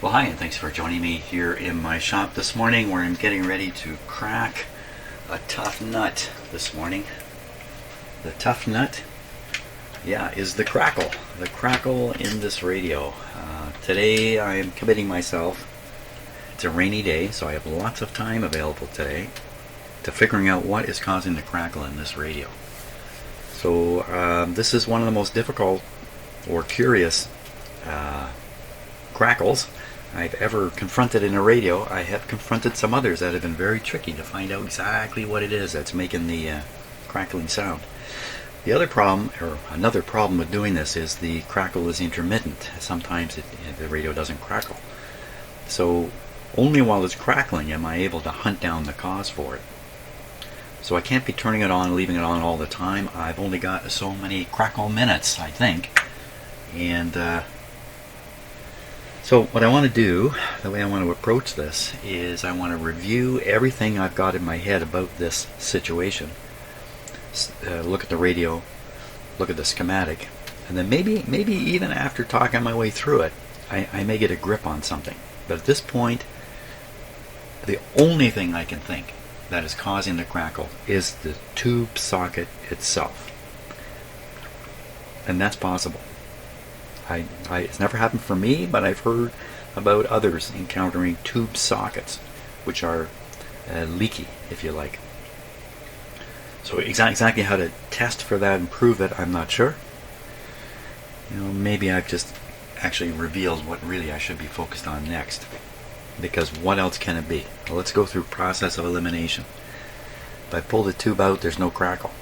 Well, hi, and thanks for joining me here in my shop this morning where I'm getting ready to crack a tough nut this morning. The tough nut, is the crackle. The crackle in this radio. Today I am committing myself. It's a rainy day, so I have lots of time available today to figuring out what is causing the crackle in this radio. So this is one of the most difficult or curious crackles I've ever confronted in a radio. I have confronted some others that have been very tricky to find out exactly what it is that's making the crackling sound. The other problem, or another problem with doing this, is the crackle is intermittent. Sometimes the radio doesn't crackle. So only while it's crackling am I able to hunt down the cause for it. So I can't be turning it on and leaving it on all the time. I've only got so many crackle minutes, I think. And so what I want to do, the way I want to approach this, is I want to review everything I've got in my head about this situation. Look at the radio, look at the schematic, and then maybe even after talking my way through it, I may get a grip on something. But at this point, the only thing I can think that is causing the crackle is the tube socket itself. And that's possible. It's never happened for me, but I've heard about others encountering tube sockets, which are leaky, if you like. So exactly how to test for that and prove it, I'm not sure. Maybe I've just actually revealed what really I should be focused on next. Because what else can it be? Well, let's go through process of elimination. If I pull the tube out, there's no crackle.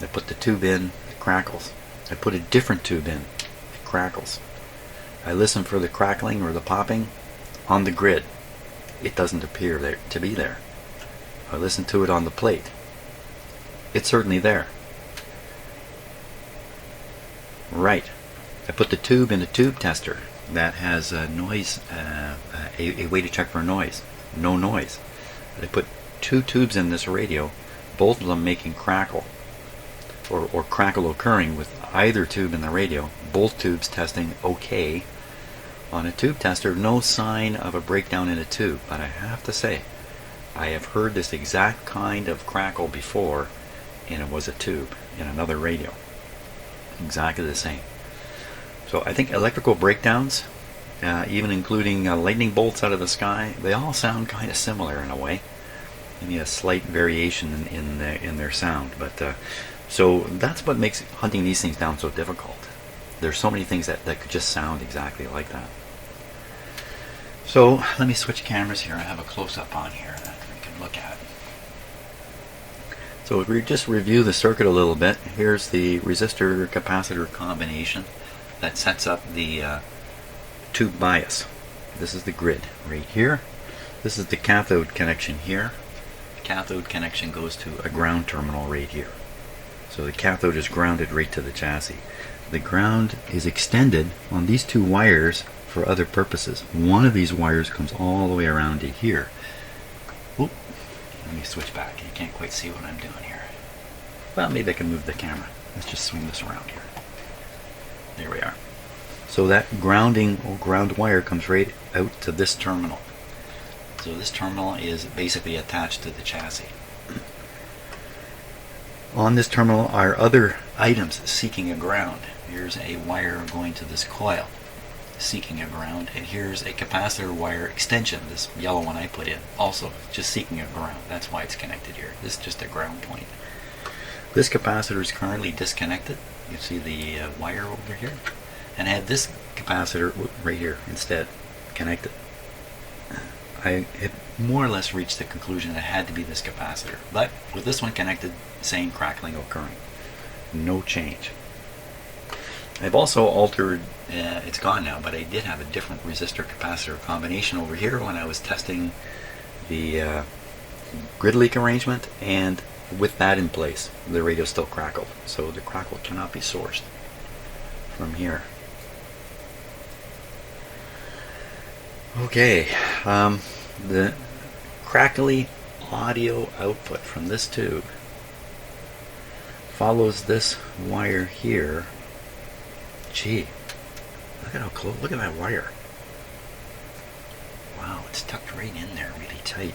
I put the tube in, it crackles. I put a different tube in, crackles. I listen for the crackling or the popping on the grid. It doesn't appear there to be there. I listen to it on the plate. It's certainly there. Right. I put the tube in a tube tester that has a noise, a way to check for noise. No noise. I put two tubes in this radio, both of them making crackle. Or crackle occurring with either tube in the radio, both tubes testing okay. On a tube tester, no sign of a breakdown in a tube, but I have to say, I have heard this exact kind of crackle before, and it was a tube in another radio. Exactly the same. So I think electrical breakdowns, even including lightning bolts out of the sky, they all sound kind of similar in a way. Maybe a slight variation in their sound, but so that's what makes hunting these things down so difficult. There's so many things that could just sound exactly like that. So let me switch cameras here. I have a close-up on here that we can look at. So if we just review the circuit a little bit, here's the resistor-capacitor combination that sets up the tube bias. This is the grid right here. This is the cathode connection here. The cathode connection goes to a ground terminal right here. So the cathode is grounded right to the chassis. The ground is extended on these two wires for other purposes. One of these wires comes all the way around to here. Oop, let me switch back. You can't quite see what I'm doing here. Well, maybe I can move the camera. Let's just swing this around here. There we are. So that grounding or ground wire comes right out to this terminal. So this terminal is basically attached to the chassis. On this terminal are other items seeking a ground. Here's a wire going to this coil seeking a ground, and here's a capacitor wire extension, this yellow one I put in, also just seeking a ground. That's why it's connected here. This is just a ground point. This capacitor is currently disconnected. You see the wire over here, and I had this capacitor right here instead connected. I have more or less reached the conclusion that it had to be this capacitor, but with this one connected, same crackling occurring. No change. I've also altered, it's gone now, but I did have a different resistor capacitor combination over here when I was testing the grid leak arrangement, and with that in place, the radio still crackled. So the crackle cannot be sourced from here. Okay, the crackly audio output from this tube follows this wire here. Gee, look at how close, look at that wire. Wow, it's tucked right in there, really tight.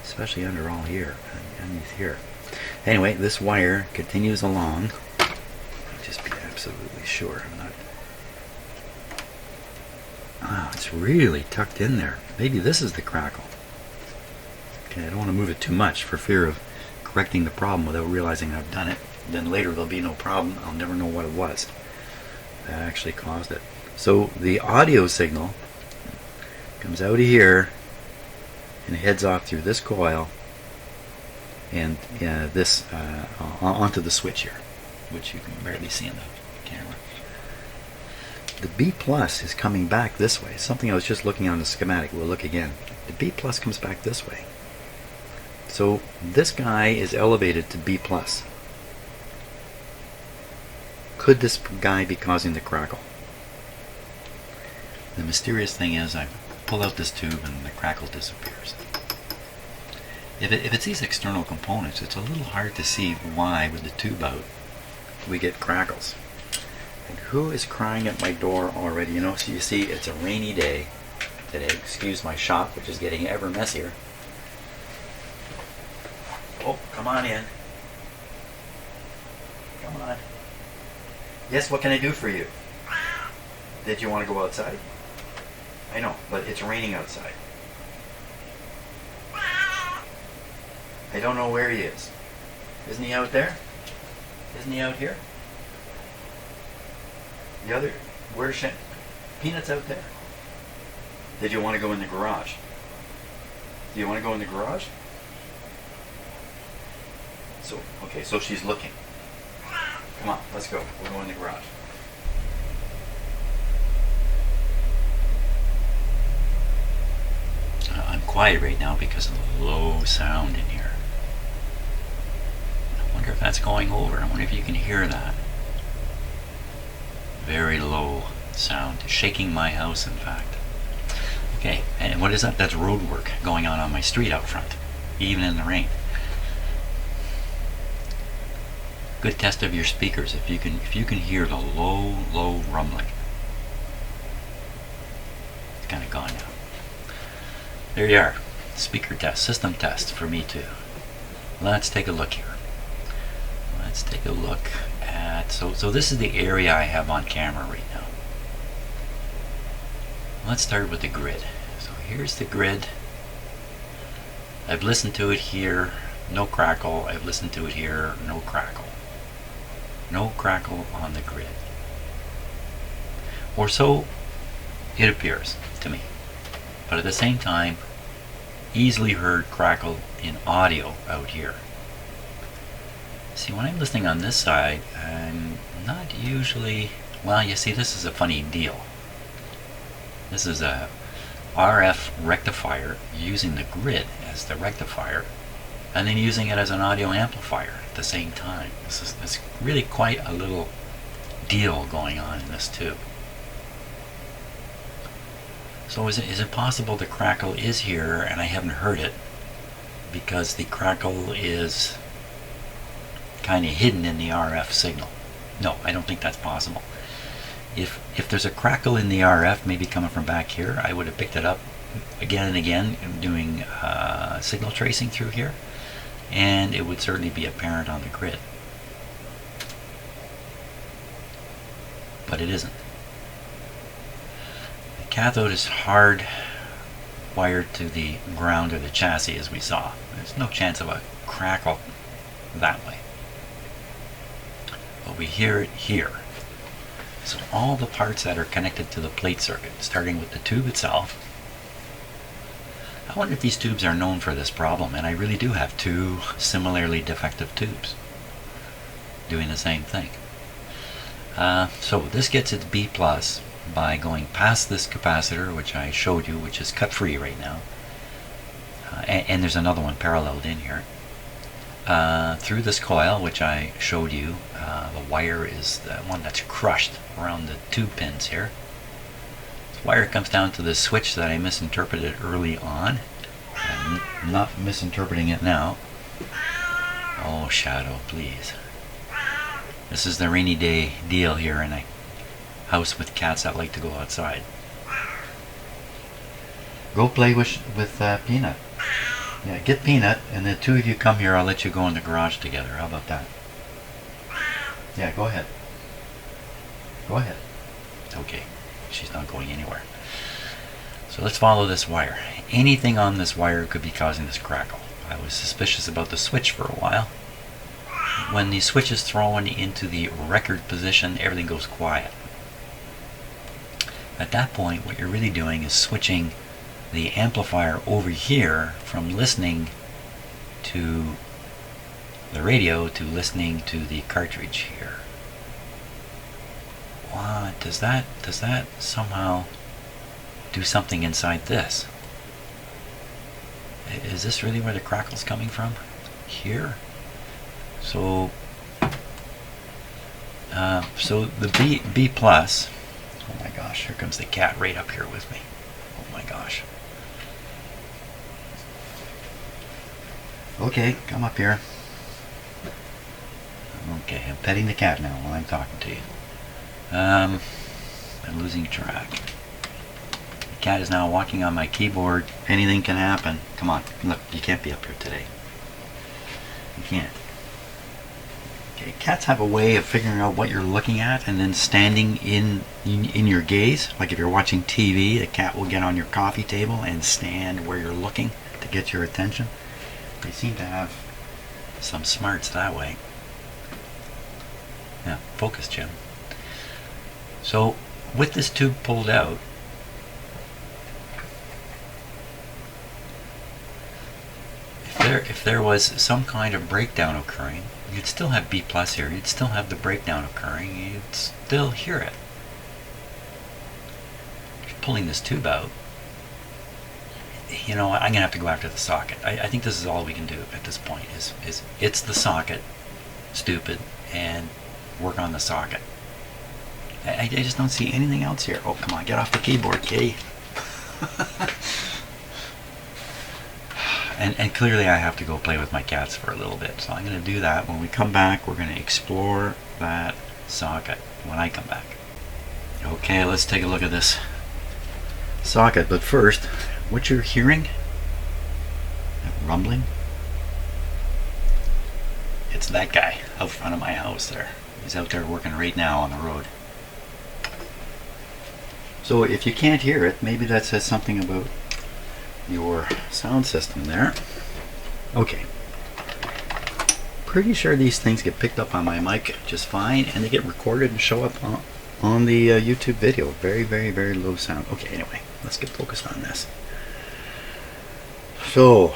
Especially under all here, underneath here. Anyway, this wire continues along. I'll just be absolutely sure I'm not... Wow, it's really tucked in there. Maybe this is the crackle. Okay, I don't want to move it too much for fear of correcting the problem without realizing I've done it. Then later there'll be no problem. I'll never know what it was that actually caused it. So the audio signal comes out of here and heads off through this coil and this onto the switch here, which you can barely see in the camera. The B plus is coming back this way. Something I was just looking on the schematic. We'll look again. The B plus comes back this way. So this guy is elevated to B plus. Could this guy be causing the crackle? The mysterious thing is I pull out this tube and the crackle disappears. If it's these external components, it's a little hard to see why with the tube out we get crackles. And who is crying at my door already? You know, so you see it's a rainy day today. Excuse my shop, which is getting ever messier. Oh, come on in. Come on. Yes, what can I do for you? Did you want to go outside? I know, but it's raining outside. I don't know where he is. Isn't he out there? Isn't he out here? The other, where's Peanut's out there? Did you want to go in the garage? Do you want to go in the garage? So, okay, so she's looking. Come on, let's go. We'll go in the garage. I'm quiet right now because of the low sound in here. I wonder if that's going over. I wonder if you can hear that. Very low sound. Shaking my house, in fact. Okay, and what is that? That's road work going on my street out front, even in the rain. Good test of your speakers if you can hear the low rumbling. It's kind of gone now. There you are. Speaker test, system test for me too. Let's take a look here. Let's take a look at so this is the area I have on camera right now. Let's start with the grid. So here's the grid. I've listened to it here, no crackle. I've listened to it here, no crackle. No crackle on the grid. Or so it appears to me. But at the same time, easily heard crackle in audio out here. See, when I'm listening on this side, I'm not usually... Well, you see, this is a funny deal. This is a RF rectifier using the grid as the rectifier, and then using it as an audio amplifier at the same time. It's really quite a little deal going on in this tube. So is it possible the crackle is here and I haven't heard it because the crackle is kind of hidden in the RF signal? No, I don't think that's possible. If there's a crackle in the RF, maybe coming from back here, I would have picked it up again and again, doing signal tracing through here, and it would certainly be apparent on the grid. But it isn't. The cathode is hard wired to the ground or the chassis, as we saw. There's no chance of a crackle that way. But we hear it here. So all the parts that are connected to the plate circuit, starting with the tube itself. I wonder if these tubes are known for this problem, and I really do have two similarly defective tubes doing the same thing. So this gets its B plus by going past this capacitor, which I showed you, which is cut free right now, and there's another one paralleled in here, through this coil, which I showed you. The wire is the one that's crushed around the tube pins here. This wire comes down to the switch that I misinterpreted early on. I'm not misinterpreting it now. Oh, shadow, please. This is the rainy day deal here in a house with cats that like to go outside. Go play with Peanut. Yeah, get Peanut, and the two of you come here. I'll let you go in the garage together. How about that? Yeah, go ahead. Go ahead. Okay, she's not going anywhere. So let's follow this wire. Anything on this wire could be causing this crackle. I was suspicious about the switch for a while. When the switch is thrown into the record position, everything goes quiet. At that point, what you're really doing is switching the amplifier over here from listening to the radio to listening to the cartridge here. What does that somehow do something inside this? Is this really where the crackle's coming from? Here? So the B plus. Oh my gosh, here comes the cat right up here with me. Oh my gosh. Okay, come up here. Okay, I'm petting the cat now while I'm talking to you. I'm losing track. The cat is now walking on my keyboard. Anything can happen. Come on, look, you can't be up here today. You can't. Okay, cats have a way of figuring out what you're looking at and then standing in your gaze. Like if you're watching TV, the cat will get on your coffee table and stand where you're looking to get your attention. They seem to have some smarts that way. Yeah, focus, Jim. So with this tube pulled out, if there was some kind of breakdown occurring, you'd still have B plus here. You'd still have the breakdown occurring. You'd still hear it. If pulling this tube out, you know, I'm gonna have to go after the socket. I think this is all we can do at this point. Is it's the socket, stupid, and work on the socket. I just don't see anything else here. Oh, come on, get off the keyboard, kitty. And clearly I have to go play with my cats for a little bit. So I'm going to do that. When we come back, we're going to explore that socket when I come back. Okay, let's take a look at this socket. But first, what you're hearing, that rumbling, it's that guy out front of my house there. He's out there working right now on the road. So if you can't hear it, maybe that says something about your sound system there. Okay. Pretty sure these things get picked up on my mic just fine, and they get recorded and show up on the YouTube video. Very, very, very low sound. Okay, anyway, let's get focused on this. So,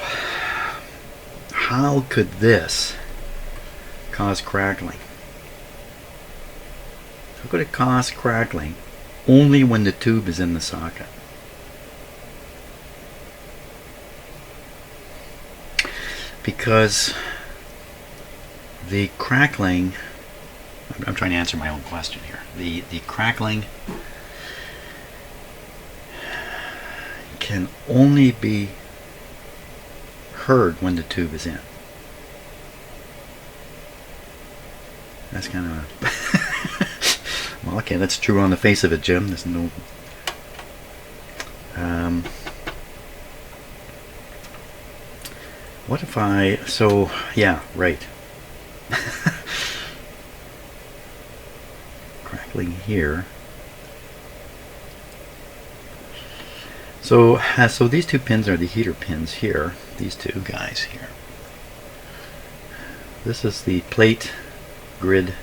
how could this cause crackling? How could it cause crackling only when the tube is in the socket? Because the crackling, I'm trying to answer my own question here. The crackling can only be heard when the tube is in. That's kind of well, okay, that's true on the face of it, Jim. There's no what if I, so yeah, right. Crackling here. So these two pins are the heater pins here. These two guys here. This is the plate grid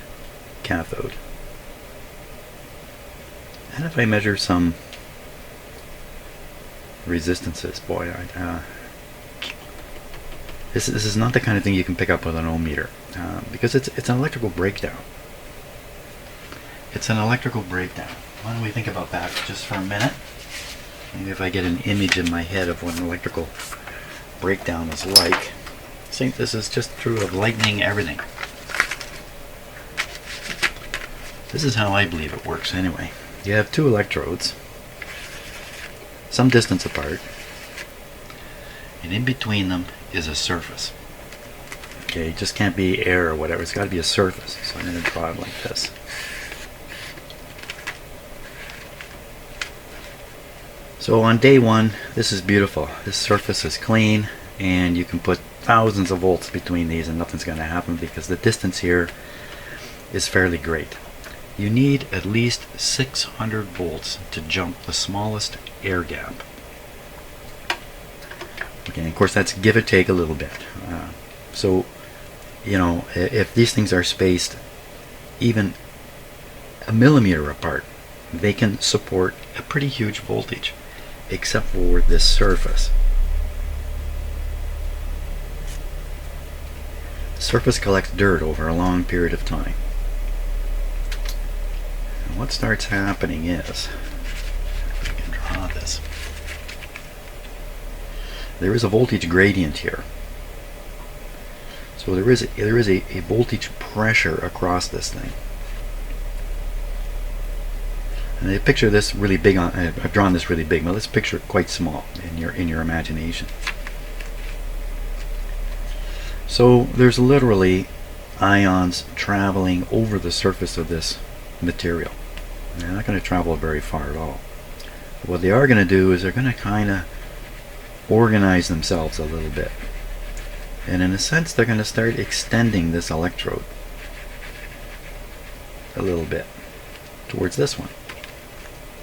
cathode. And if I measure some resistances, boy, this is not the kind of thing you can pick up with an ohm meter, because it's an electrical breakdown. It's an electrical breakdown. Why don't we think about that just for a minute? Maybe if I get an image in my head of what an electrical breakdown is like. I think this is just true of lightning, everything. This is how I believe it works anyway. You have two electrodes, some distance apart, and in between them is a surface. Okay, it just can't be air or whatever, it's got to be a surface. So I'm going to draw it like this. So on day one, this is beautiful. This surface is clean, and you can put thousands of volts between these and nothing's going to happen because the distance here is fairly great. You need at least 600 volts to jump the smallest air gap. Okay, and of course that's give or take a little bit. So, you know, if these things are spaced even a millimeter apart, they can support a pretty huge voltage, except for this surface. The surface collects dirt over a long period of time. And what starts happening is, if I can draw this, there is a voltage gradient here. So there is a voltage pressure across this thing. And I picture this really big on. I've drawn this really big, but let's picture it quite small in your imagination. So there's literally ions traveling over the surface of this material. They're not going to travel very far at all. What they are going to do is they're going to kind of organize themselves a little bit. And in a sense, they're going to start extending this electrode a little bit towards this one.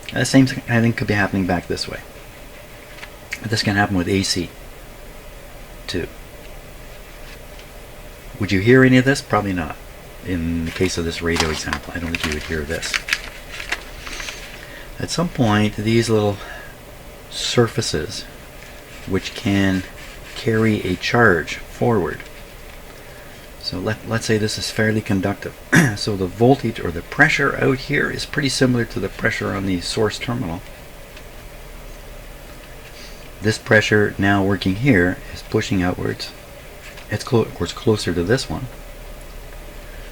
And the same thing, I think, could be happening back this way. But this can happen with AC too. Would you hear any of this? Probably not. In the case of this radio example, I don't think you would hear this. At some point, these little surfaces, which can carry a charge forward. So let's say this is fairly conductive. So the voltage or the pressure out here is pretty similar to the pressure on the source terminal. This pressure now working here is pushing outwards. It's of course closer to this one.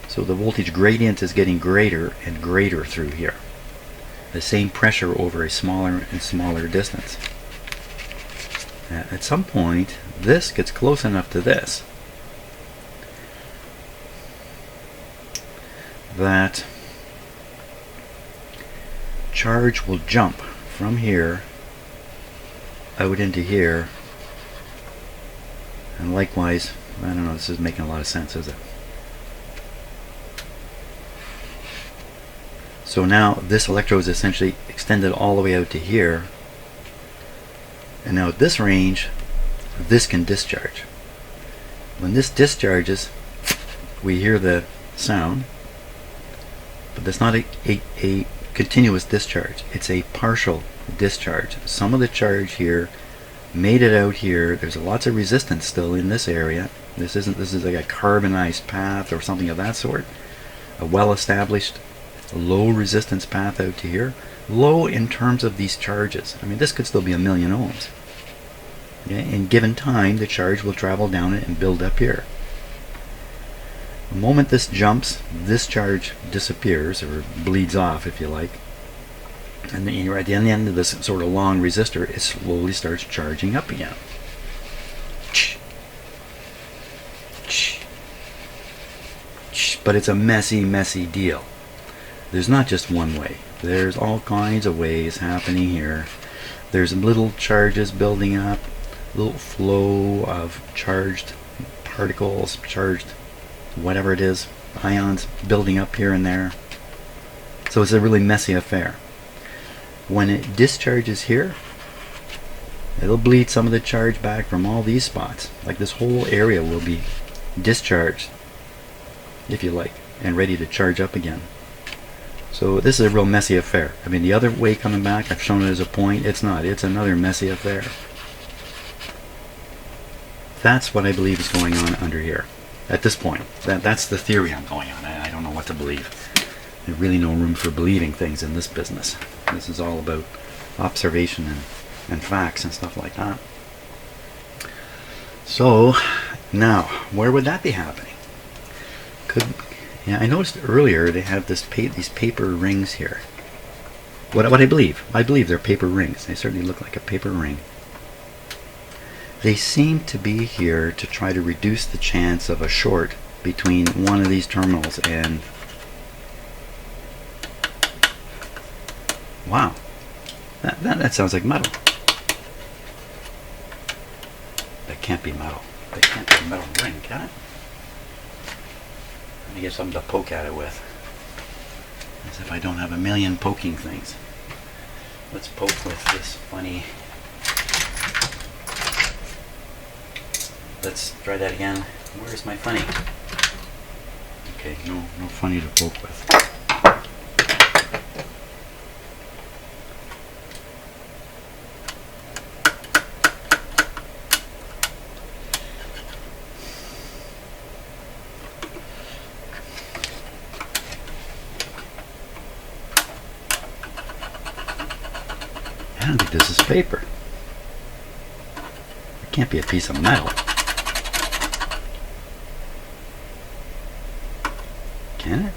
So the voltage gradient is getting greater and greater through here. The same pressure over a smaller and smaller distance. At some point, this gets close enough to this that charge will jump from here out into here, and likewise, I don't know, this is making a lot of sense, is it? So now this electrode is essentially extended all the way out to here, and now at this range, this can discharge. When this discharges, we hear the sound, but that's not a continuous discharge. It's a partial discharge. Some of the charge here made it out here. There's lots of resistance still in this area. This is like a carbonized path or something of that sort. A well-established low resistance path out to here. Low in terms of these charges. I mean, this could still be 1,000,000 ohms. Okay? In given time, the charge will travel down it and build up here. The moment this jumps, this charge disappears, or bleeds off if you like. And then you're at the end of this sort of long resistor, it slowly starts charging up again. But it's a messy, messy deal. There's not just one way. There's all kinds of ways happening here. There's little charges building up, little flow of charged particles, charged whatever it is, ions building up here and there. So it's a really messy affair. When it discharges here, it'll bleed some of the charge back from all these spots. Like this whole area will be discharged, if you like, and ready to charge up again. So this is a real messy affair. I mean, the other way coming back, I've shown it as a point. It's not. It's another messy affair. That's what I believe is going on under here at this point. That's the theory I'm going on. I don't know what to believe. There's really no room for believing things in this business. This is all about observation and facts and stuff like that. So now, where would that be happening? I noticed earlier they have these paper rings here. What I believe they're paper rings. They certainly look like a paper ring. They seem to be here to try to reduce the chance of a short between one of these terminals and... Wow. That sounds like metal. That can't be metal. That can't be a metal ring, can it? Let me get something to poke at it with. As if I don't have a million poking things. Let's poke with this funny. Let's try that again. Where's my funny? Okay, no funny to poke with. I don't think this is paper. It can't be a piece of metal. Can it?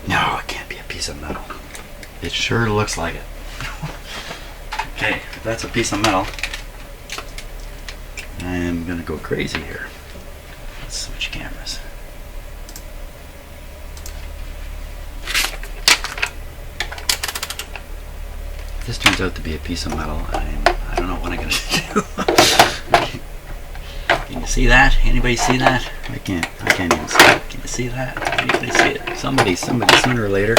No, it can't be a piece of metal. It sure looks like it. Okay, if that's a piece of metal, I am gonna go crazy here. Let's switch cameras. If this turns out to be a piece of metal, I don't know what I'm gonna do. Can you see that? Anybody see that? I can't even see it. Can you see that? Anybody see it? Somebody, sooner or later,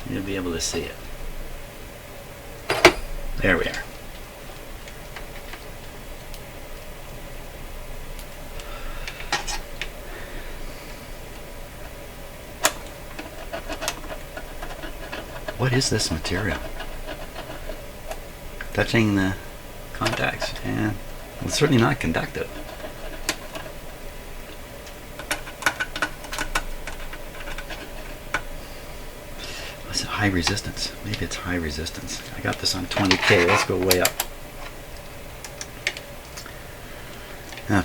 you'll be able to see it. There we are. What is this material? Touching the contacts, and it's certainly not conductive. It's high resistance. Maybe it's high resistance. I got this on 20K. Let's go way up.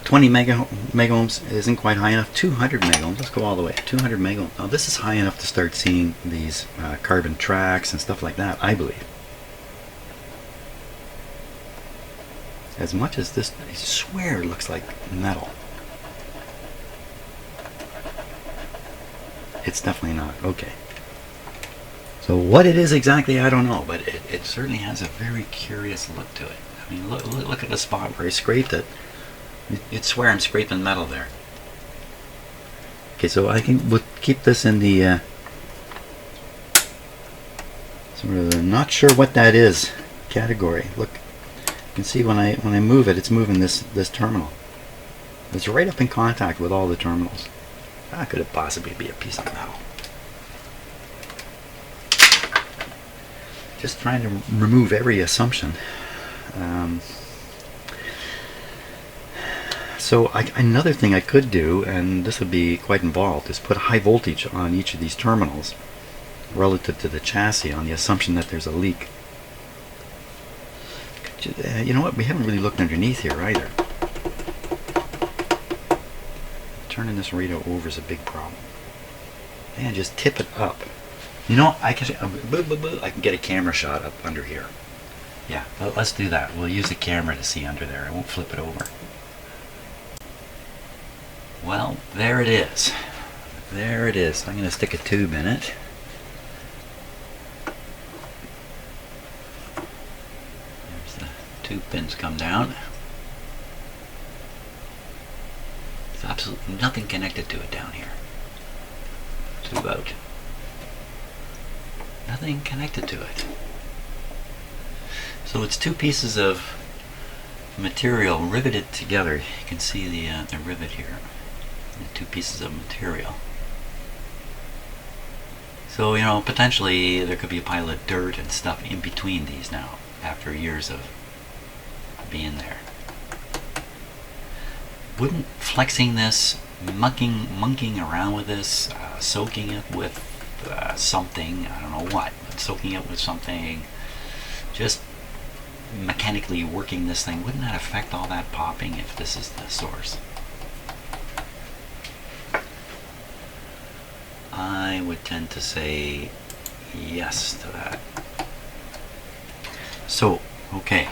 20 mega ohms isn't quite high enough. 200 mega ohms. Let's go all the way. 200 mega ohms. Now this is high enough to start seeing these carbon tracks and stuff like that, I believe. As much as this, I swear it looks like metal. It's definitely not. Okay. So what it is exactly, I don't know, but it certainly has a very curious look to it. I mean, look at the spot where I scraped it. You'd swear I'm scraping metal there. Okay, so we'll keep this in the sort of the not sure what that is category. Look, you can see when I move it, it's moving this terminal. It's right up in contact with all the terminals. How could it possibly be a piece of metal? Just trying to remove every assumption. So another thing I could do, and this would be quite involved, is put high voltage on each of these terminals relative to the chassis on the assumption that there's a leak. You know what? We haven't really looked underneath here either. Turning this radio over is a big problem. And just tip it up. You know, I can get a camera shot up under here. Yeah, let's do that. We'll use the camera to see under there. I won't flip it over. Well, there it is. There it is. I'm going to stick a tube in it. There's the two pins come down. There's absolutely nothing connected to it down here. Tube out. Nothing connected to it. So it's two pieces of material riveted together. You can see the rivet here. The two pieces of material. So, you know, potentially there could be a pile of dirt and stuff in between these now, after years of being there. Wouldn't flexing this, monkeying around with this, soaking it with something, I don't know what, but soaking it with something, just mechanically working this thing, wouldn't that affect all that popping if this is the source? I would tend to say yes to that. So, okay,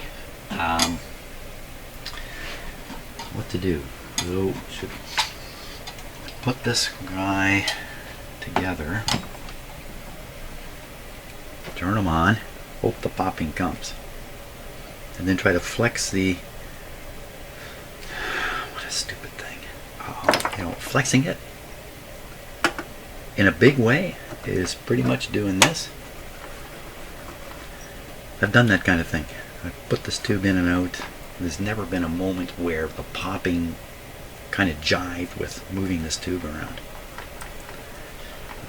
what to do? So, should put this guy together. turn them on, hope the popping comes, and then try to flex the, what a stupid thing, flexing it in a big way is pretty much doing this. I've done that kind of thing. I've put this tube in and out. There's never been a moment where the popping kind of jived with moving this tube around.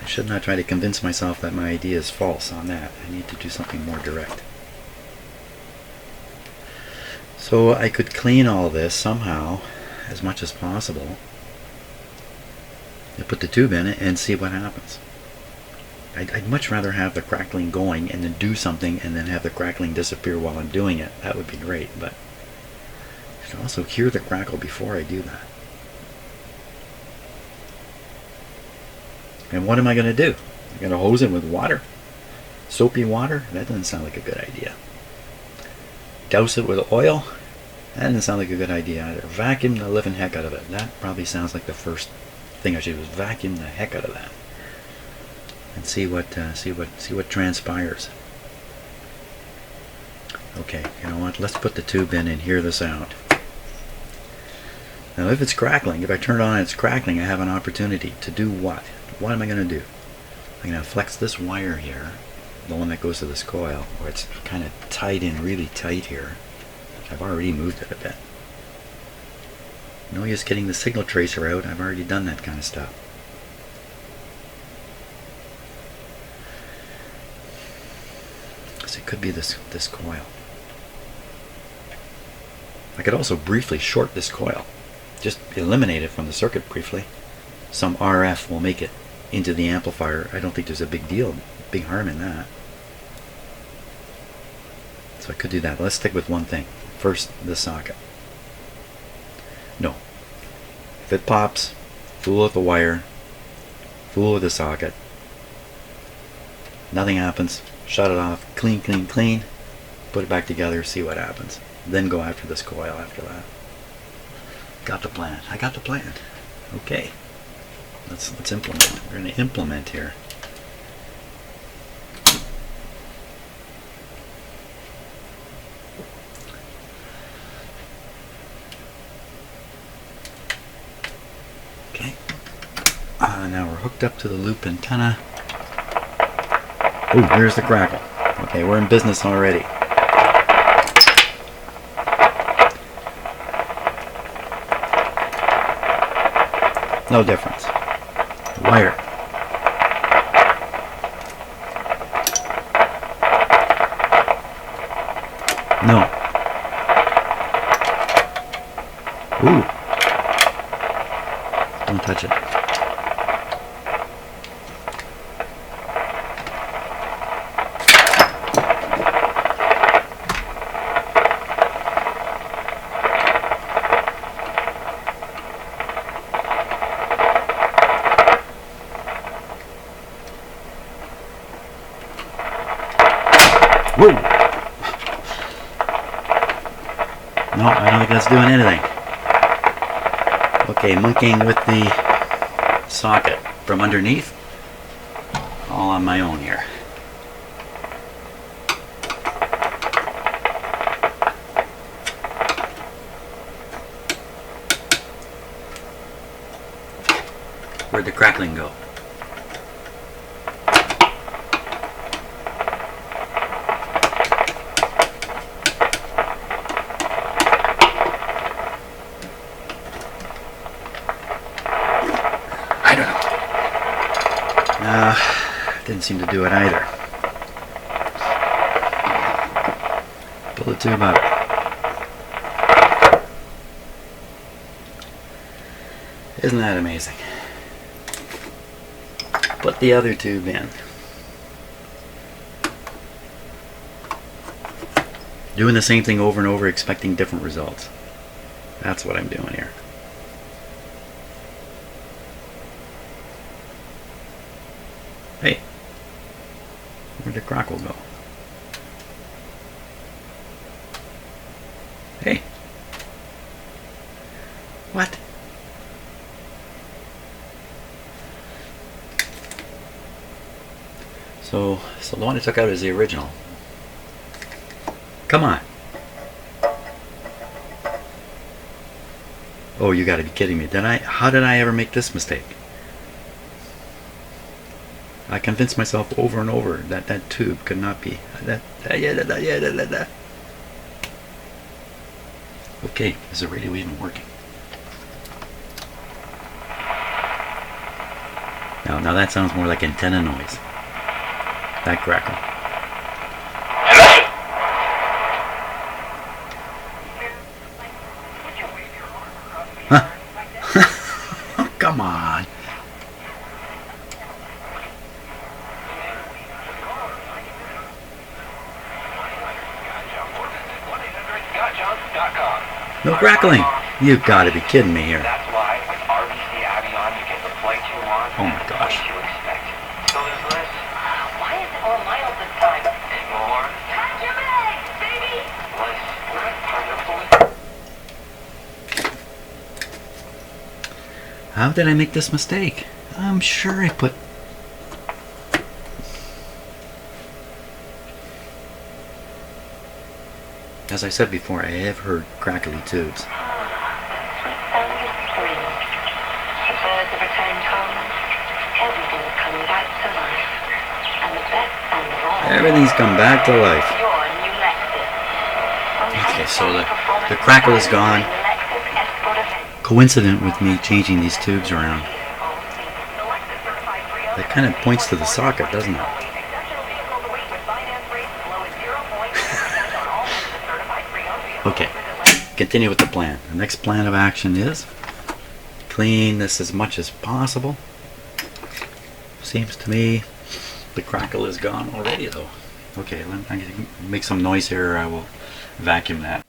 I should not try to convince myself that my idea is false on that. I need to do something more direct. So I could clean all this somehow as much as possible and put the tube in it and see what happens. I'd much rather have the crackling going and then do something and then have the crackling disappear while I'm doing it. That would be great, but I should also hear the crackle before I do that. And what am I going to do? I'm going to hose it with water? Soapy water? That doesn't sound like a good idea. Douse it with oil? That doesn't sound like a good idea either. Vacuum the living heck out of it. That probably sounds like the first thing I should do is vacuum the heck out of that. And see what transpires. Okay, you know what? Let's put the tube in and hear the sound. Now, if it's crackling, if I turn it on and it's crackling, I have an opportunity to do what? What am I going to do? I'm going to flex this wire here, the one that goes to this coil, where it's kind of tied in really tight here. I've already moved it a bit. No use getting the signal tracer out. I've already done that kind of stuff. It could be this coil. I could also briefly short this coil. Just eliminate it from the circuit briefly. Some RF will make it into the amplifier. I don't think there's a big harm in that. So I could do that. Let's stick with one thing. First, the socket. No. If it pops, fool with the wire, fool with the socket. Nothing happens. Shut it off, clean, clean, clean, put it back together, see what happens. Then go after this coil after that. Got the plan. I got the plan. Okay. Let's implement. We're going to implement here. Okay. Now we're hooked up to the loop antenna. Ooh, here's the crackle. Okay, we're in business already. No difference. Wire. No. Ooh. Don't touch it. Whoa! No, I don't think that's doing anything. Okay, monkeying with the socket from underneath. All on my own here. Where'd the crackling go? Didn't seem to do it either. Pull the tube out. Isn't that amazing? Put the other tube in. Doing the same thing over and over, expecting different results. That's what I'm doing here. Hey, where'd the crackle go? Hey, what? So the one I took out is the original. Come on. Oh, you gotta be kidding me. How did I ever make this mistake? I convinced myself over and over that that tube could not be. Okay, is the radio even working? Now that sounds more like antenna noise. That crackle. Huh? Oh, come on. No crackling. You gotta be kidding me here. That's why with RBC Avion you get the flight you want. Oh my gosh. What you expect. So there's less. Why is it more mild this time? More. Catch your bags, baby. Less. How did I make this mistake? I'm sure I put. As I said before, I have heard crackly tubes. Everything's come back to life. Okay, so the crackle is gone. Coincident with me changing these tubes around. That kind of points to the socket, doesn't it? Okay, continue with the plan. The next plan of action is clean this as much as possible. Seems to me the crackle is gone already though. Okay, I'm going to make some noise here. I will vacuum that.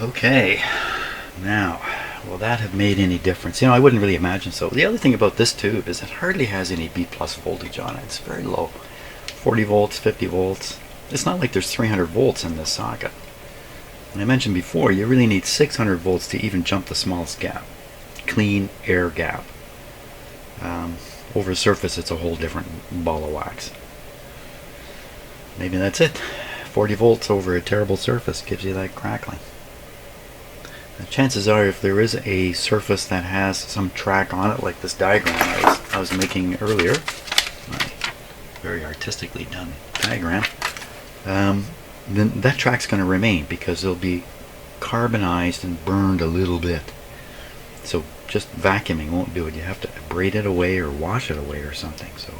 Okay, now, will that have made any difference? You know, I wouldn't really imagine so. The other thing about this tube is it hardly has any B plus voltage on it. It's very low. 40 volts, 50 volts. It's not like there's 300 volts in this socket. And I mentioned before, you really need 600 volts to even jump the smallest gap. Clean air gap. Over the surface, it's a whole different ball of wax. Maybe that's it. 40 volts over a terrible surface gives you that crackling. The chances are, if there is a surface that has some track on it, like this diagram I was making earlier, my very artistically done diagram, then that track's going to remain because it'll be carbonized and burned a little bit. So just vacuuming won't do it. You have to braid it away or wash it away or something. So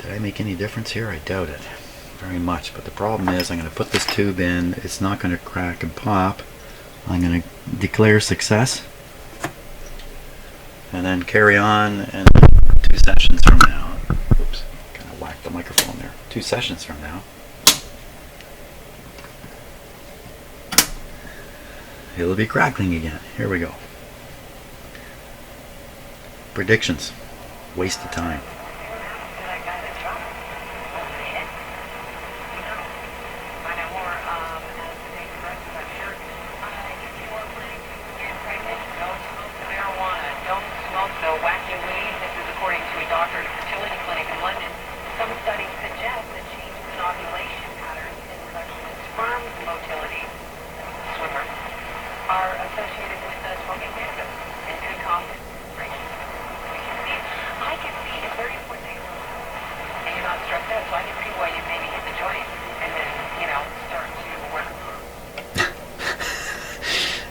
did I make any difference here? I doubt it very much. But the problem is I'm going to put this tube in. It's not going to crack and pop. I'm going to declare success and then carry on, and 2 sessions from now, oops, kind of whacked the microphone there. 2 sessions from now, it'll be crackling again. Here we go. Predictions. Waste of time.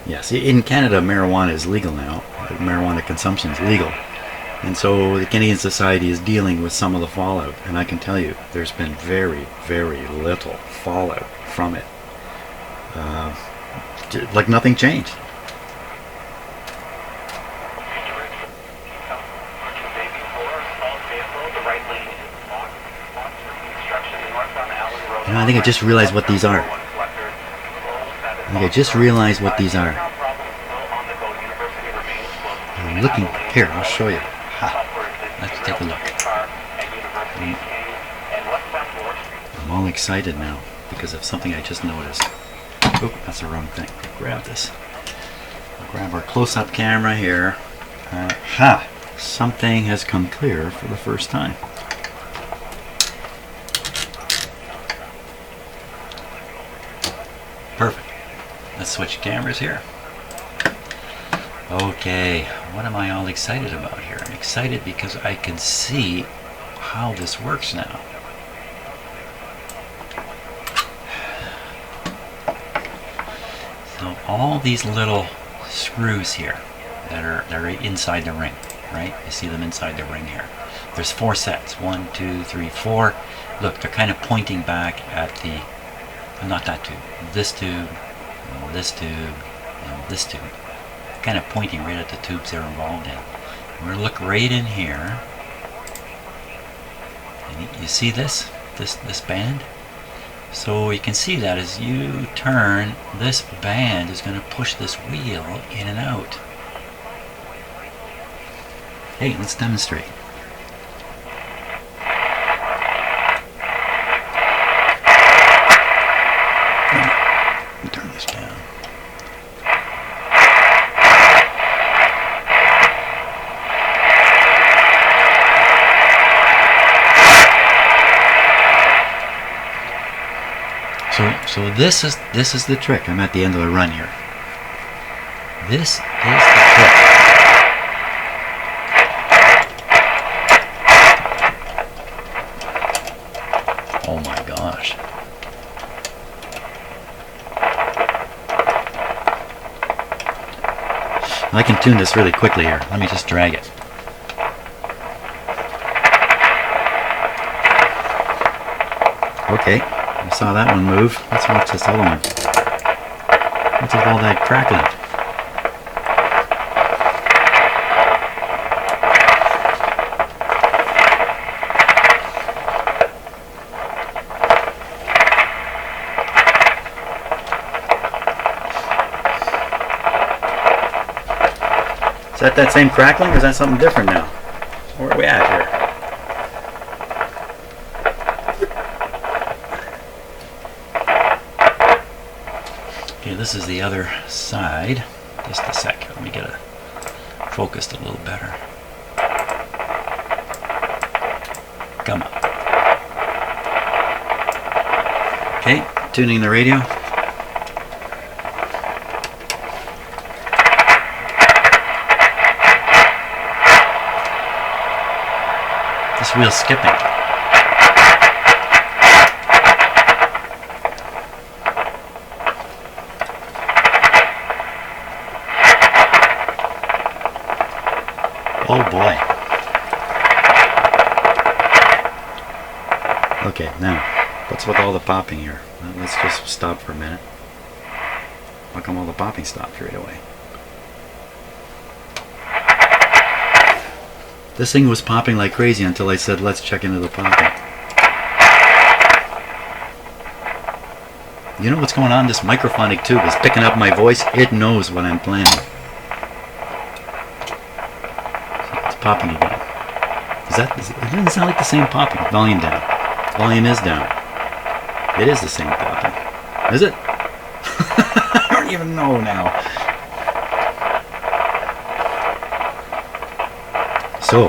Yes, in Canada, marijuana is legal now. Marijuana consumption is legal. And so the Canadian Society is dealing with some of the fallout. And I can tell you, there's been very, very little fallout from it. Like nothing changed. And I think I just realized what these are. I just realized what these are. I'm looking here. I'll show you. Let's take a look. I'm all excited now because of something I just noticed. Oh, that's the wrong thing. Grab this. I'll grab our close-up camera here. Something has come clear for the first time. Perfect. Let's switch cameras here. Okay, what am I all excited about here? I'm excited because I can see how this works now. So all these little screws here that are inside the ring, right? You see them inside the ring here. There's 4 sets. 1, 2, 3, 4. Look, they're kind of pointing back at the, not that tube, this tube, this tube, and this tube. Kind of pointing right at the tubes they're involved in. We're going to look right in here. And you see this band? So you can see that as you turn, this band is going to push this wheel in and out. Hey, let's demonstrate. Let me turn this down. So this is the trick. I'm at the end of the run here. This is the trick. Oh my gosh. I can tune this really quickly here. Let me just drag it. Okay. I saw that one move. Let's watch this other one. What's with all that crackling? Is that same crackling, or is that something different now? Where are we at here? Okay, this is the other side. Just a sec. Let me get it focused a little better. Come on. Okay, tuning the radio. This wheel's skipping. Oh boy. Okay, now, what's with all the popping here? Well, let's just stop for a minute. How come all the popping stopped right away? This thing was popping like crazy until I said, let's check into the popping. You know what's going on? This microphonic tube is picking up my voice. It knows what I'm playing. It's popping again. It doesn't sound like the same popping. Volume down. Volume is down. It is the same popping. Is it? I don't even know now. So,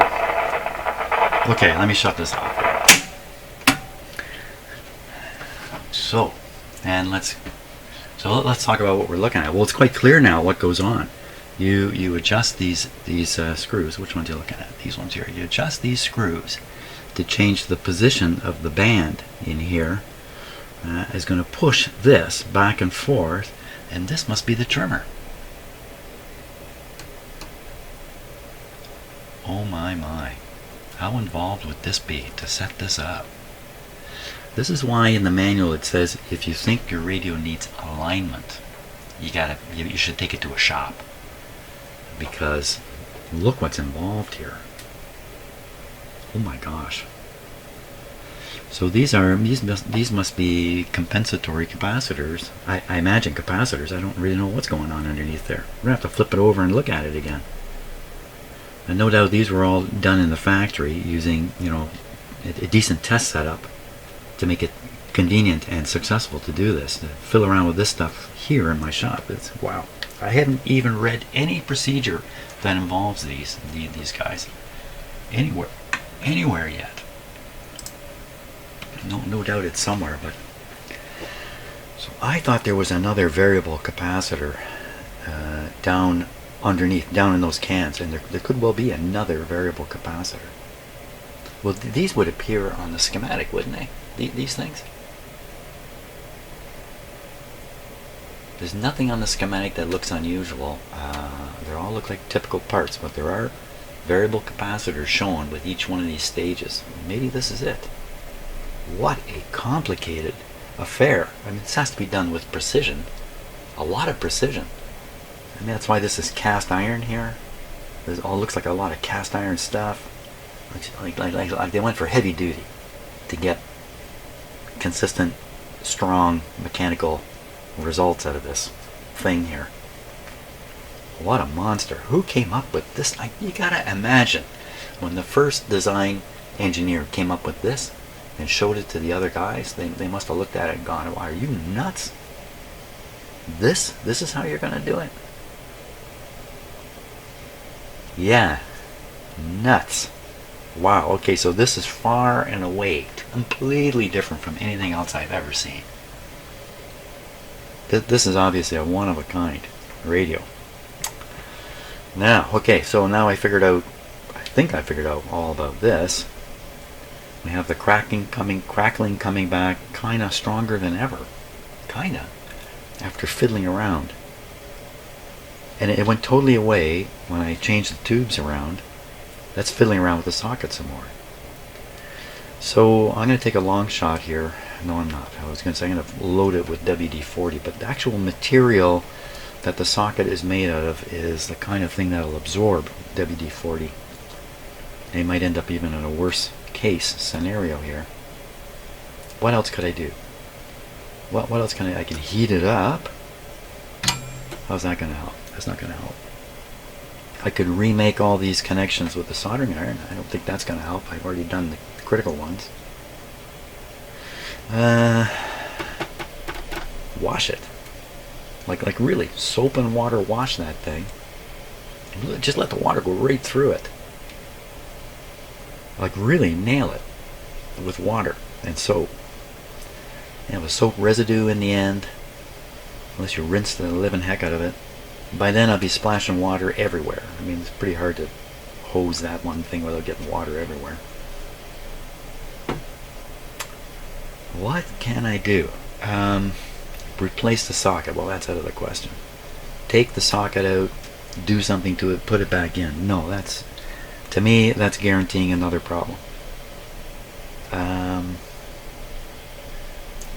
okay, let me shut this off. So let's talk about what we're looking at. Well, it's quite clear now what goes on. You adjust these screws. Which ones are you looking at? These ones here. You adjust these screws to change the position of the band in here. Is going to push this back and forth, and this must be the trimmer. Oh my. How involved would this be to set this up? This is why in the manual it says if you think your radio needs alignment, you should take it to a shop. Because look what's involved here. Oh my gosh. So these must be compensatory capacitors. I imagine capacitors. I don't really know what's going on underneath there. We're going to have to flip it over and look at it again. And no doubt these were all done in the factory using, a decent test setup to make it convenient and successful to do this. To fill around with this stuff here in my shop, it's wow. I hadn't even read any procedure that involves these guys anywhere yet. No doubt it's somewhere, but so I thought there was another variable capacitor down underneath, down in those cans, and there could well be another variable capacitor. Well, these would appear on the schematic, wouldn't they? These things? There's nothing on the schematic that looks unusual. They all look like typical parts, but there are variable capacitors shown with each one of these stages. Maybe this is it. What a complicated affair. I mean, this has to be done with precision. A lot of precision. I mean, that's why this is cast iron here. This all looks like a lot of cast iron stuff. Like they went for heavy duty to get consistent, strong mechanical results out of this thing here. What a monster. Who came up with this? You gotta imagine when the first design engineer came up with this and showed it to the other guys, they must have looked at it and gone, are you nuts? This is how you're gonna do it? Yeah, nuts. Wow, okay, so this is far and away completely different from anything else I've ever seen. This is obviously a one-of-a-kind radio. Now, okay, so now I think I figured out all about this. We have the crackling coming back kinda stronger than ever. Kinda. After fiddling around. And it went totally away when I changed the tubes around. That's fiddling around with the socket some more. So I'm going to take a long shot here. No, I'm not. I was going to say I'm going to load it with WD-40, but the actual material that the socket is made out of is the kind of thing that will absorb WD-40. And it might end up even in a worse case scenario here. What else could I do? What else can I can heat it up. How's that going to help? That's not going to help. I could remake all these connections with the soldering iron. I don't think that's going to help. I've already done the critical ones. Wash it. Like really, soap and water wash that thing. Just let the water go right through it. Like really nail it with water and soap. You have a soap residue in the end, unless you rinse the living heck out of it. By then I'll be splashing water everywhere. I mean, it's pretty hard to hose that one thing without getting water everywhere. What can I do? Replace the socket. Well, that's out of the question. Take the socket out, do something to it, put it back in. No, to me, that's guaranteeing another problem.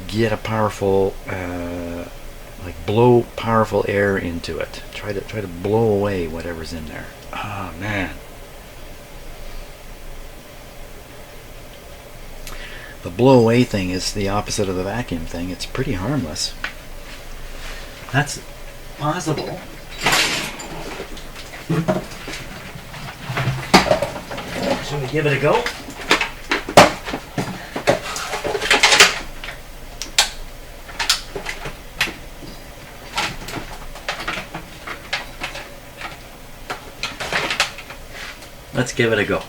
Get a powerful, blow powerful air into it. Try to blow away whatever's in there. Oh man. The blow away thing is the opposite of the vacuum thing. It's pretty harmless. That's possible. Should we give it a go? Let's give it a go.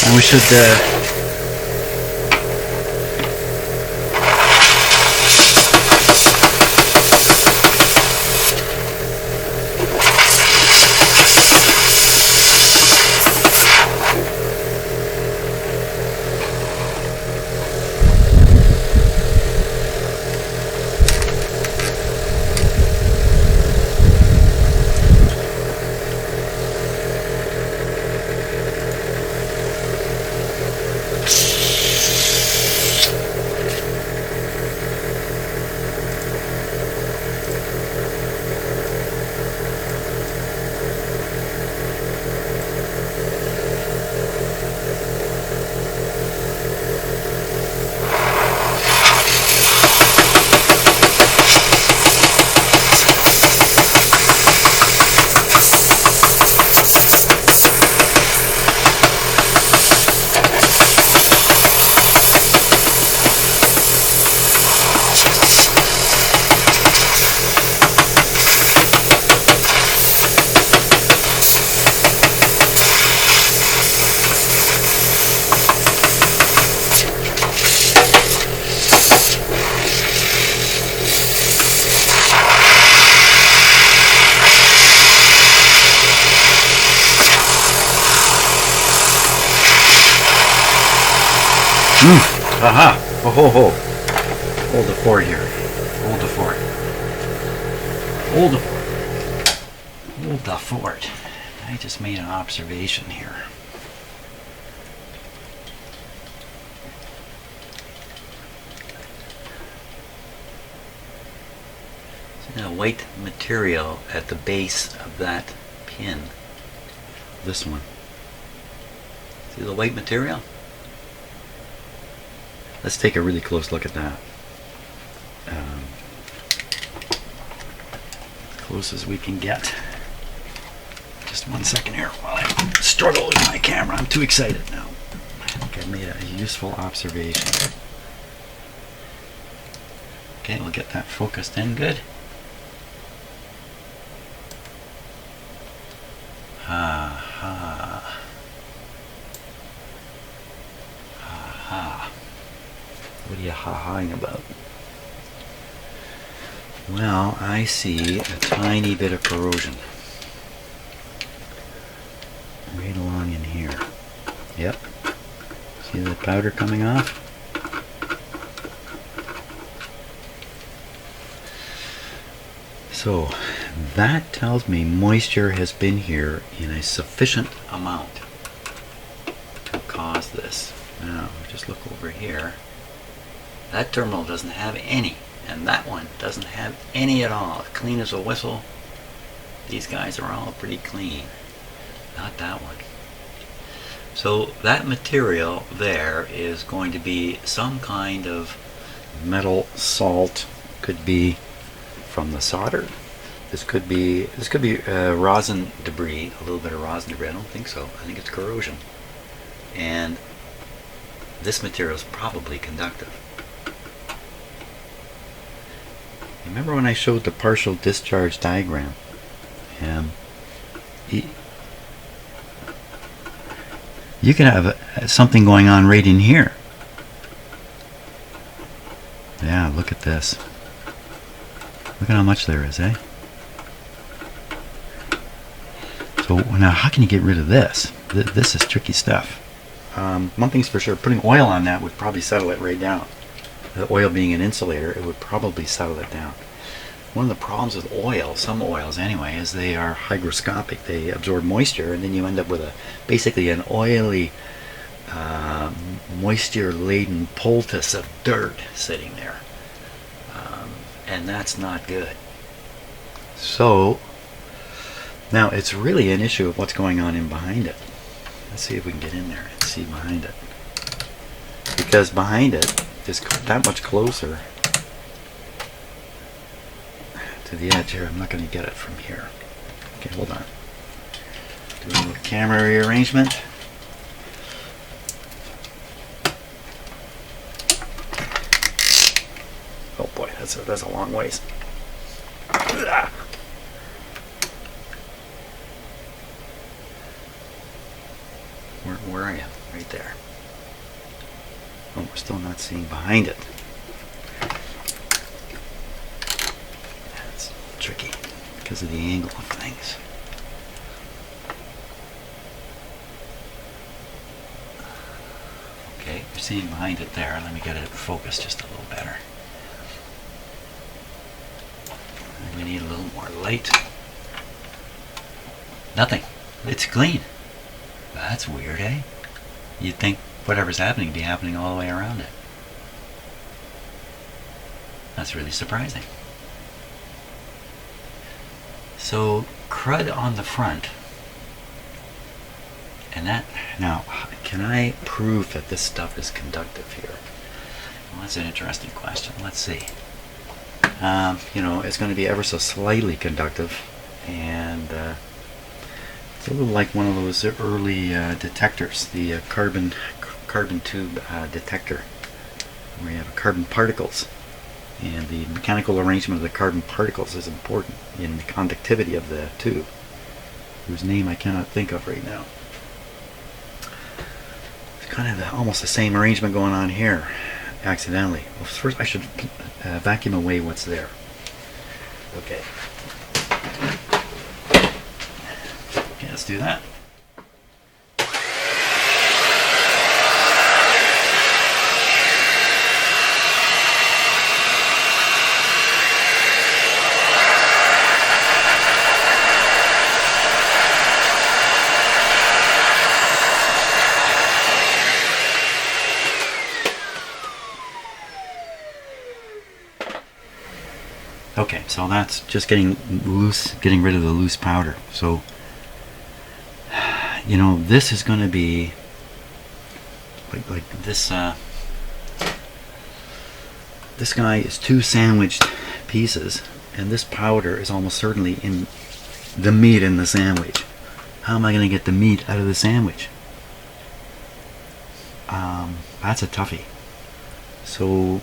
And we should Aha! Oh ho ho! Hold the fort here. Hold the fort. Hold the fort. Hold the fort. I just made an observation here. See the white material at the base of that pin. This one. See the white material? Let's take a really close look at that. As close as we can get. Just 1 second here while I struggle with my camera. I'm too excited now. I think I made a useful observation. Okay, we'll get that focused in good. Ha ha. Ha ha. What are you ha-haing about? Well, I see a tiny bit of corrosion. Right along in here. Yep. See the powder coming off? So, that tells me moisture has been here in a sufficient amount to cause this. Now, just look over here. That terminal doesn't have any, and that one doesn't have any at all. Clean as a whistle. These guys are all pretty clean. Not that one. So that material there is going to be some kind of metal salt. Could be from the solder. This could be rosin debris, a little bit of rosin debris. I don't think so. I think it's corrosion. And this material is probably conductive. Remember when I showed the partial discharge diagram? You can have something going on right in here. Yeah, look at this. Look at how much there is, eh? So now how can you get rid of this? This is tricky stuff. One thing's for sure, putting oil on that would probably settle it right down. The oil being an insulator, it would probably settle it down. One of the problems with oil, some oils anyway, is they are hygroscopic. They absorb moisture, and then you end up with basically an oily, moisture-laden poultice of dirt sitting there. And that's not good. So, now it's really an issue of what's going on in behind it. Let's see if we can get in there and see behind it. Because behind it is that much closer to the edge here. I'm not going to get it from here. Okay, hold on. Do a little camera rearrangement. Oh boy, that's a long ways. Where are you? Right there. Oh, we're still not seeing behind it. That's tricky because of the angle of things. Okay, you're seeing behind it there. Let me get it focused just a little better. We need a little more light. Nothing. It's clean. That's weird, eh? You'd think whatever's happening would be happening all the way around it. That's really surprising. So, crud on the front. And that, now, can I prove that this stuff is conductive here? Well, that's an interesting question. Let's see. You know, it's going to be ever so slightly conductive, and it's a little like one of those early detectors, the carbon tube detector, where you have carbon particles, and the mechanical arrangement of the carbon particles is important in the conductivity of the tube, whose name I cannot think of right now. It's kind of almost the same arrangement going on here, accidentally. Well, first I should vacuum away what's there. Okay. Okay, let's do that. Okay, so that's just getting loose, getting rid of the loose powder. So, you know, this is going to be like this. This guy is 2 sandwiched pieces, and this powder is almost certainly in the meat in the sandwich. How am I going to get the meat out of the sandwich? That's a toughie. So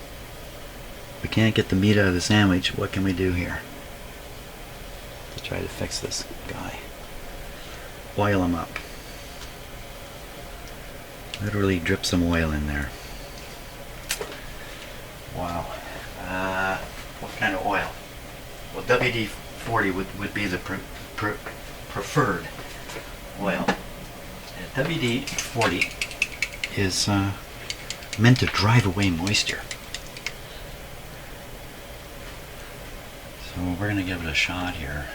we can't get the meat out of the sandwich. What can we do here to try to fix this guy? Oil him up. Literally drip some oil in there. Wow. What kind of oil? Well, WD-40 would be the preferred oil. And WD-40 is meant to drive away moisture. So we're going to give it a shot here.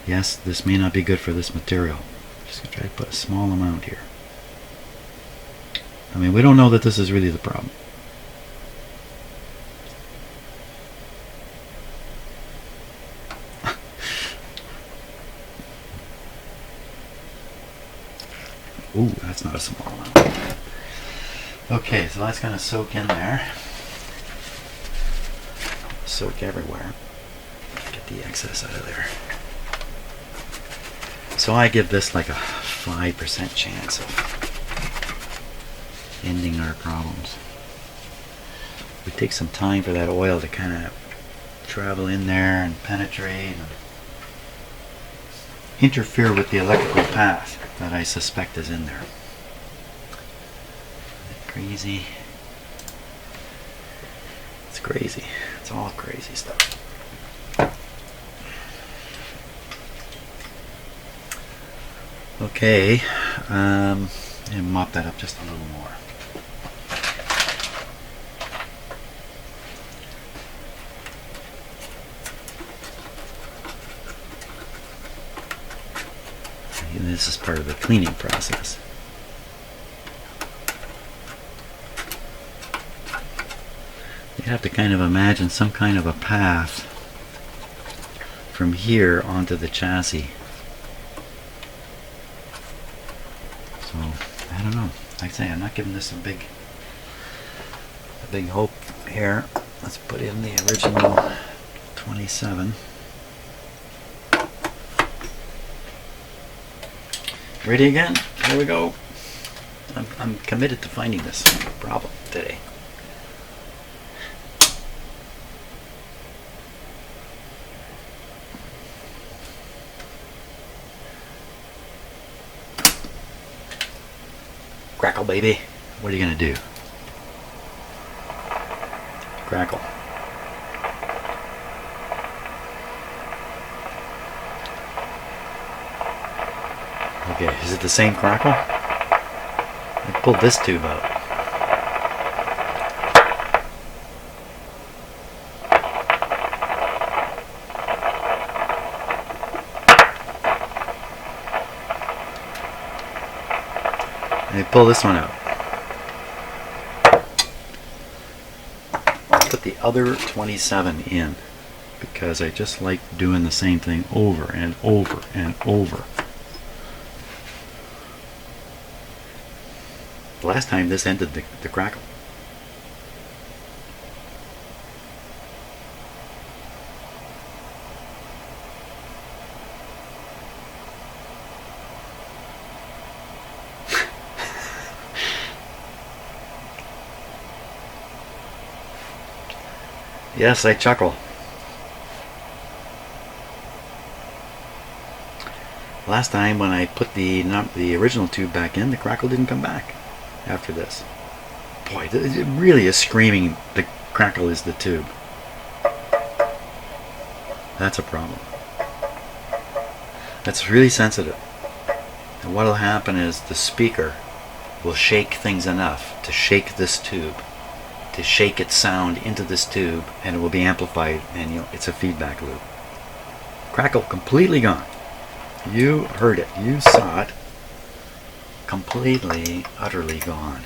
Yes, this may not be good for this material. Just going to try to put a small amount here. I mean, we don't know that this is really the problem. Ooh, that's not a small amount. Okay, so that's going to soak in there. Soak everywhere. Get the excess out of there. So I give this like a 5% chance of ending our problems. We take some time for that oil to kind of travel in there and penetrate and interfere with the electrical path that I suspect is in there. Crazy. It's crazy. It's all crazy stuff. Okay, and mop that up just a little more. And this is part of the cleaning process. You have to kind of imagine some kind of a path from here onto the chassis. So, I don't know. Like I say, I'm not giving this a big hope here. Let's put in the original 27. Ready again? Here we go. I'm committed to finding this problem today. Crackle, baby. What are you gonna do? Crackle. Okay, is it the same crackle? I pulled this tube out. And I pull this one out. I'll put the other 27 in because I just like doing the same thing over and over and over. Last time this ended the crackle. Yes, I chuckle. Last time when I put the original tube back in, the crackle didn't come back after this. Boy, it really is screaming the crackle is the tube. That's a problem. That's really sensitive. And what'll happen is the speaker will shake things enough to shake this tube, to shake its sound into this tube, and it will be amplified, and it's a feedback loop. Crackle completely gone. You heard it. You saw it. Completely, utterly gone.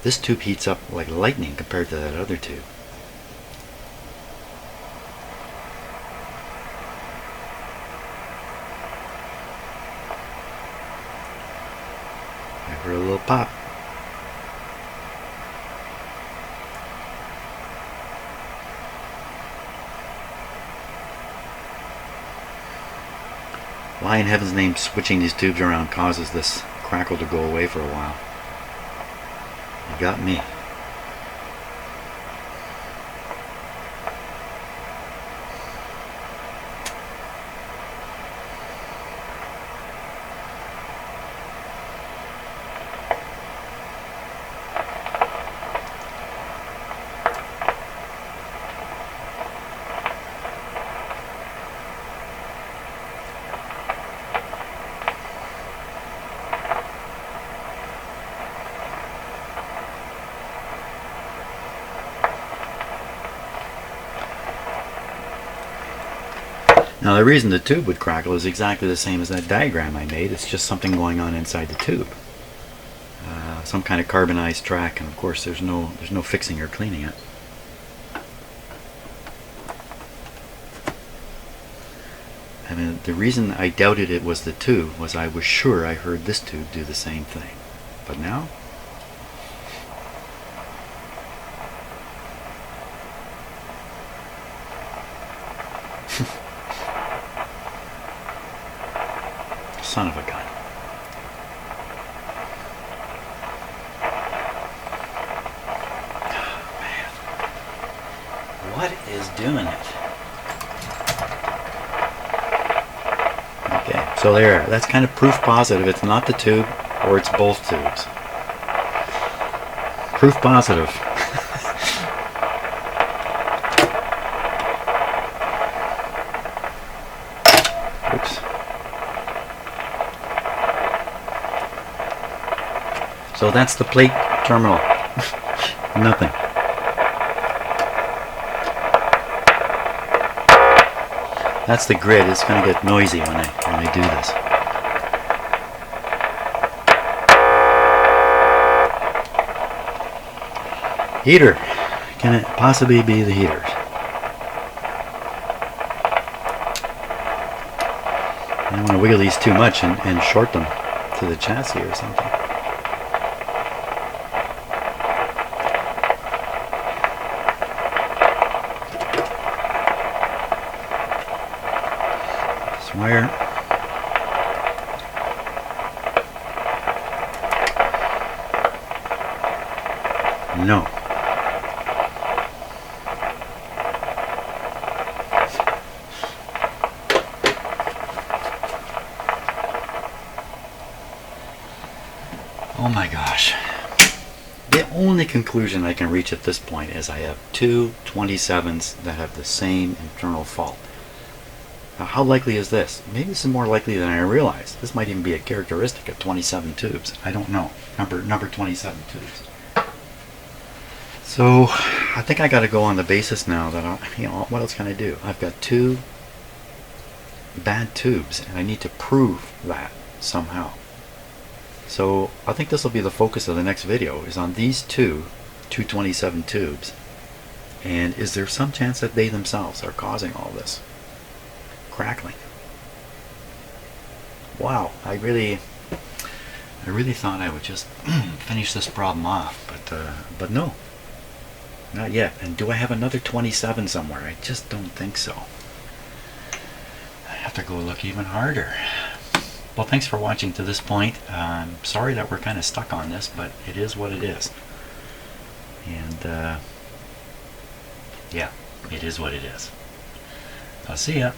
This tube heats up like lightning compared to that other tube. I heard a little pop. Why in heaven's name switching these tubes around causes this crackle to go away for a while? You got me. Now the reason the tube would crackle is exactly the same as that diagram I made. It's just something going on inside the tube. Some kind of carbonized track, and of course there's no fixing or cleaning it. I mean, the reason I doubted it was the tube was I was sure I heard this tube do the same thing. But now? Son of a gun. Oh, man. What is doing it? Okay, so there. That's kind of proof positive. It's not the tube, or it's both tubes. Proof positive. Oops. So that's the plate terminal. Nothing. That's the grid. It's going to get noisy when I do this. Heater. Can it possibly be the heaters? I don't want to wiggle these too much and short them to the chassis or something. Wire. No. Oh my gosh. The only conclusion I can reach at this point is I have two 27s that have the same internal fault. Now, how likely is this? Maybe this is more likely than I realized. This might even be a characteristic of 27 tubes. I don't know. Number 27 tubes. So I think I got to go on the basis now that what else can I do? I've got two bad tubes, and I need to prove that somehow. So I think this will be the focus of the next video, is on these two 27 tubes, and is there some chance that they themselves are causing all this crackling? Wow, I really thought I would just finish this problem off, but no, not yet. And do I have another 27 somewhere? I just don't think so. I have to go look even harder. Well, thanks for watching to this point. I'm sorry that we're kind of stuck on this, but it is what it is. And yeah, it is what it is. I'll see ya.